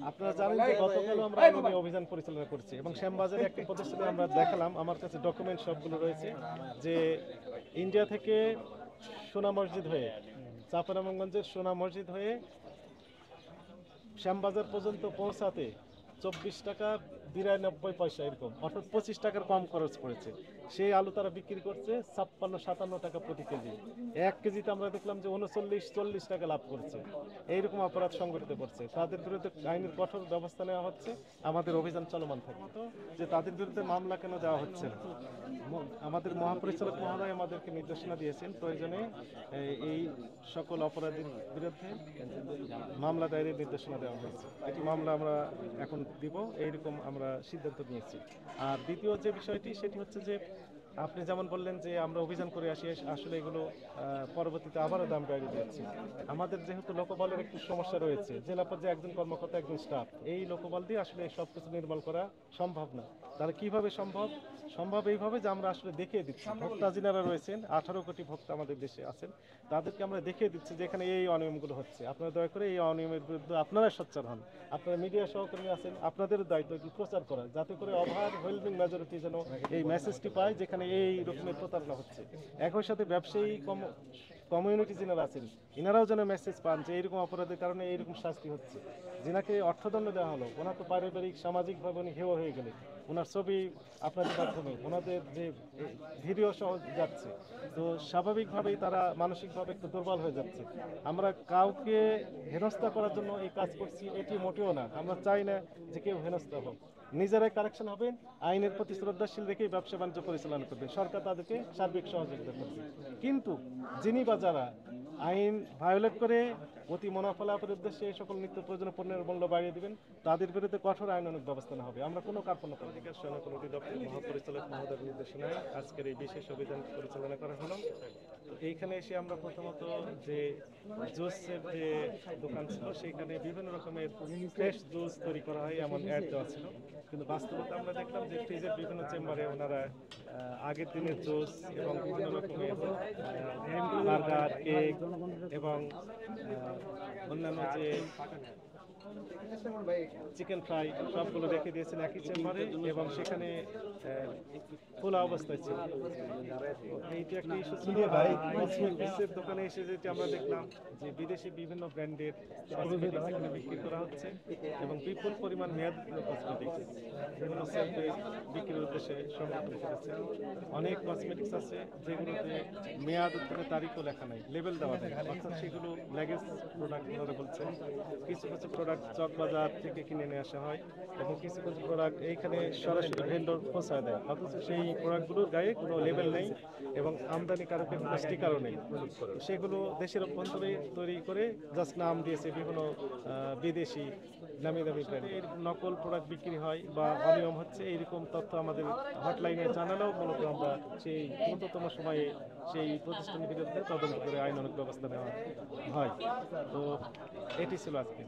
আপনারা জানেন যে গতকালও আমরা আইন নিয়ে অভিযান পরিচালনা করছি এবং শ্যামবাজারে একটা প্রদর্শনী আমরা দেখালাম, আমার কাছে ডকুমেন্ট সবগুলো রয়েছে, যে ইন্ডিয়া থেকে সোনা মসজিদ হয়ে, চাঁপাইনবাবগঞ্জের সোনা মসজিদ হয়ে শ্যামবাজার পর্যন্ত পৌঁছাতে 24 টাকা 92 পয়সা এরকম, অর্থাৎ 25 টাকার কম খরচ পড়েছে। সেই আলু তারা বিক্রি করছে 56-57 টাকা প্রতি কেজি। 1 কেজিতে আমরা দেখলাম যে 39-40 টাকা লাভ করছে। এইরকম অপরাধ সংগঠিত করছে, তাদের বিরুদ্ধে আইনের কঠোর ব্যবস্থা নেওয়া হচ্ছে। আমাদের অভিযান চলমান থাকবে তো, যে তাদের বিরুদ্ধে মামলা কেন দেওয়া হচ্ছে না। আমাদের মহাপরিচালক মহোদয় আমাদেরকে নির্দেশনা দিয়েছেন, প্রয়োজনে এই সকল অপরাধীর বিরুদ্ধে মামলা দায়েরের নির্দেশনা দেওয়া হয়েছে। এটি মামলা আমরা এখন দিব, এইরকম আমরা সিদ্ধান্ত নিয়েছি। আর দ্বিতীয় যে বিষয়টি, সেটি হচ্ছে যে আপনি যেমন বললেন যে আমরা অভিযান করে আসি, আসলে এগুলো পরবর্তীতে আবারও দাম বাড়িয়ে দিচ্ছি। আমাদের যেহেতু লোকবলের একটু সমস্যা রয়েছে, জেলা পর্যায়ে একজন কর্মকর্তা একজন স্টাফ, এই লোকবল দিয়ে আসলে সব কিছু নির্মূল করা সম্ভব না। তাহলে কিভাবে সম্ভব? সম্ভব এইভাবে যে আমরা আসলে দেখিয়ে দিচ্ছি, ভোক্তা যিনারা রয়েছেন 18 কোটি ভোক্তা আমাদের দেশে আছেন, তাদেরকে আমরা দেখিয়ে দিচ্ছি যে এখানে এই অনিয়মগুলো হচ্ছে। আপনারা দয়া করে এই অনিয়মের বিরুদ্ধে আপনারা সোচ্চার হন। আপনারা মিডিয়া সহকর্মী আছেন, আপনাদের দায়িত্ব এটি প্রচার করা, যাতে করে ওভারওয়েলমিং মেজরিটি যেন এই মেসেজটি পায় যেখানে এই রকমের প্রতারণা হচ্ছে। একই সাথে ব্যবসায়ী কমিউনিটি যিনারা আছেন, ইনারাও যেন মেসেজ পান যে এইরকম অপরাধের কারণে এইরকম শাস্তি হচ্ছে। যিনাকে অর্থদণ্ড দেওয়া হলো, ওনার তো পারিবারিক সামাজিকভাবে উনি হেয় হয়ে গেলে, ওনার ছবি আপনাদের মাধ্যমে ওনাদের যে ভিডিও সহ যাচ্ছে, তো স্বাভাবিকভাবেই তারা মানসিকভাবে একটু দুর্বল হয়ে যাচ্ছে। আমরা কাউকে হেনস্থা করার জন্য এই কাজ করছি এটি মোটেও না। আমরা চাই না যে কেউ হেনস্থা হোক। নিজেরাই কারেকশন হবেন, আইনের প্রতি শ্রদ্ধাশীল রেখেই ব্যবসা বাণিজ্য পরিচালনা করবে, সরকার তাদেরকে সার্বিক সহযোগিতা করবে। কিন্তু যিনি বা যারা আইন ভায়োলেট করে অতি মুনাফা লাভের উদ্দেশ্যে এই সকল নিত্য প্রয়োজনীয় পণ্যের মূল্য বাড়িয়ে দিবেন, তাদের বিরুদ্ধে কঠোর আইনানুগ ব্যবস্থা নেওয়া হবে। আমরা কোনো কার্পণ্য পত্রিকার সৈনিক অধিদপ্তর মহাপরিচালক মহোদয়ের নির্দেশনায় আজকের এই বিশেষ অভিযান পরিচালনা করা হলো। তো এইখানে এসে আমরা প্রথমত যে জুসের যে দোকান ছিল, সেইখানে বিভিন্ন রকমের ফ্রেশ জুস তৈরি করা হয় এমন অ্যাড দেওয়া ছিল, কিন্তু বাস্তবতা আমরা দেখলাম যে ফ্রিজের বিভিন্ন চেম্বারে ওনারা আগের দিনের জুস এবং বিভিন্ন রকমের বার্গার, কেক এবং অন্যান্য যে চিকেন ফ্রাই সবগুলো রেখে দিয়েছেন একই চেম্বারে, এবং সেখানে খোলা অবস্থায় ছিল। এইটি একটা ইস্যু ছিল। কসমেটিক্সের দোকানে এসে যেটি আমরা দেখলাম যে বিদেশি বিভিন্ন ব্র্যান্ডের কসমেটিক্স এখানে বিক্রি করা হচ্ছে, এবং বিপুল পরিমাণ মেয়াদোত্তীর্ণ কসমেটিক্স বিভিন্ন সেলফে বিক্রির উদ্দেশ্যে সংগ্রহ করেছে। অনেক কসমেটিক্স আছে যেগুলোতে মেয়াদ উত্তীর্ণের তারিখও লেখা নাই, লেবেল দেওয়া নেই, অর্থাৎ সেগুলো ল্যাগেজ প্রোডাক্ট ওনারা বলছেন। কিছু কিছু প্রোডাক্ট চকবাজার থেকে কিনে নিয়ে আসা হয়, এবং কিছু কিছু প্রোডাক্ট এইখানে সরাসরি ভেন্ডর পৌঁছায় দেয়, অথচ সেই প্রোডাক্টগুলোর গায়ে কোনো লেবেল নেই এবং আমদানিকারকের কোনো স্টিকারও নেই। সেগুলো দেশের অভ্যন্তরে তৈরি করে জাস্ট নাম দিয়েছে বিভিন্ন বিদেশি দামি দামি ব্র্যান্ডের নকল প্রোডাক্ট বিক্রি হয় বা অনিয়ম হচ্ছে, এইরকম তথ্য আমাদের হটলাইনে জানালেও মূলত আমরা সেই দ্রুততম সময়ে সেই প্রতিষ্ঠানের বিরুদ্ধে তদন্ত করে আইনানুগ ব্যবস্থা নেওয়া হয়। তো এটি ছিল আজকে।